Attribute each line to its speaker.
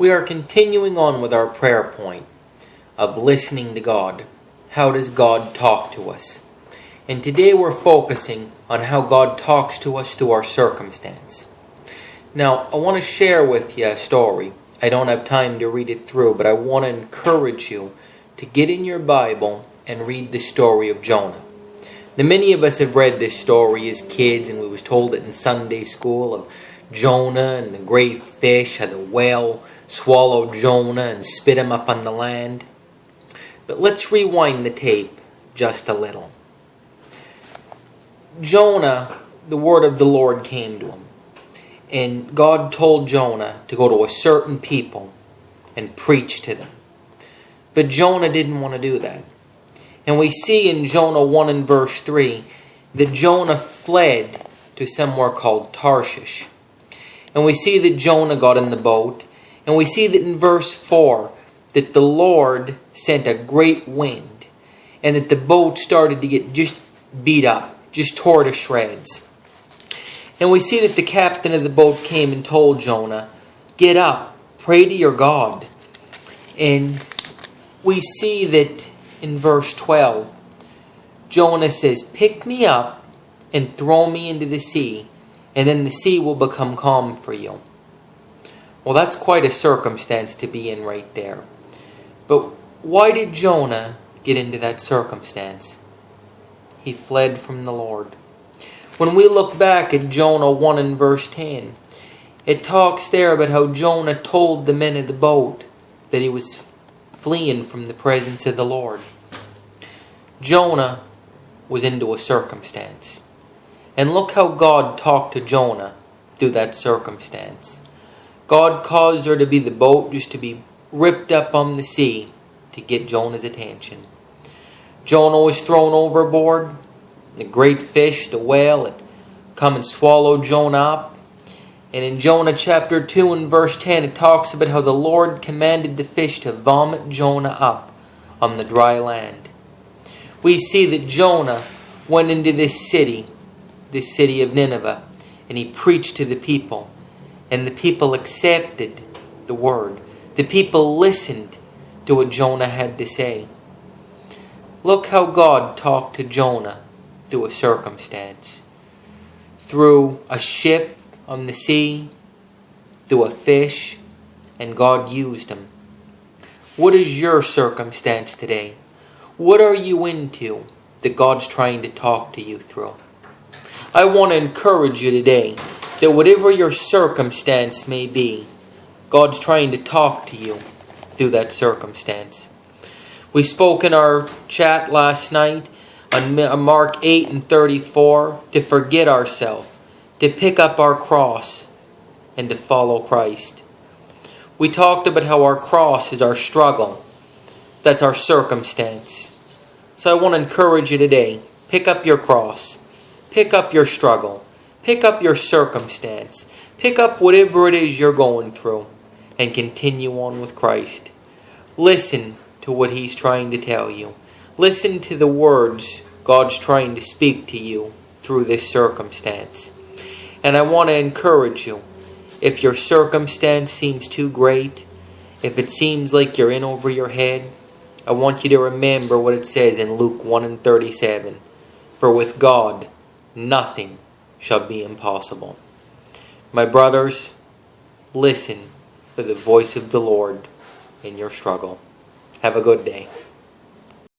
Speaker 1: We are continuing on with our prayer point of listening to God. How does God talk to us? And today we're focusing on how God talks to us through our circumstance. Now, I want to share with you a story. I don't have time to read it through, but I want to encourage you to get in your Bible and read the story of Jonah. Now, many of us have read this story as kids, and we was told it in Sunday school of Jonah and the great fish, how the whale swallowed Jonah and spit him up on the land. But let's rewind the tape just a little. Jonah, the word of the Lord came to him. And God told Jonah to go to a certain people and preach to them. But Jonah didn't want to do that. And we see in Jonah 1 and verse 3 that Jonah fled to somewhere called Tarshish. And we see that Jonah got in the boat. And we see that in verse 4 that the Lord sent a great wind. And that the boat started to get just beat up, just tore to shreds. And we see that the captain of the boat came and told Jonah, "Get up, pray to your God." And we see that in verse 12, Jonah says, "Pick me up and throw me into the sea, and then the sea will become calm for you." Well, that's quite a circumstance to be in right there. But why did Jonah get into that circumstance? He fled from the Lord. When we look back at Jonah 1 and verse 10, it talks there about how Jonah told the men of the boat that he was fleeing from the presence of the Lord. Jonah was into a circumstance. And look how God talked to Jonah through that circumstance. God caused there to be the boat just to be ripped up on the sea to get Jonah's attention. Jonah was thrown overboard. The great fish, the whale, had come and swallowed Jonah up. And in Jonah chapter 2 and verse 10, it talks about how the Lord commanded the fish to vomit Jonah up on the dry land. We see that Jonah went into this city of Nineveh, and he preached to the people. And the people accepted the word. The people listened to what Jonah had to say. Look how God talked to Jonah through a circumstance. Through a ship on the sea, through a fish, and God used him. What is your circumstance today? What are you into that God's trying to talk to you through? I want to encourage you today that whatever your circumstance may be, God's trying to talk to you through that circumstance. We spoke in our chat last night on Mark 8 and 34 to forget ourselves, to pick up our cross, and to follow Christ. We talked about how our cross is our struggle. That's our circumstance. So I want to encourage you today, pick up your cross. Pick up your struggle. Pick up your circumstance. Pick up whatever it is you're going through and continue on with Christ. Listen to what He's trying to tell you. Listen to the words God's trying to speak to you through this circumstance. And I want to encourage you, if your circumstance seems too great, if it seems like you're in over your head, I want you to remember what it says in Luke 1 and 37. For with God, nothing shall be impossible. My brothers, listen for the voice of the Lord in your struggle. Have a good day.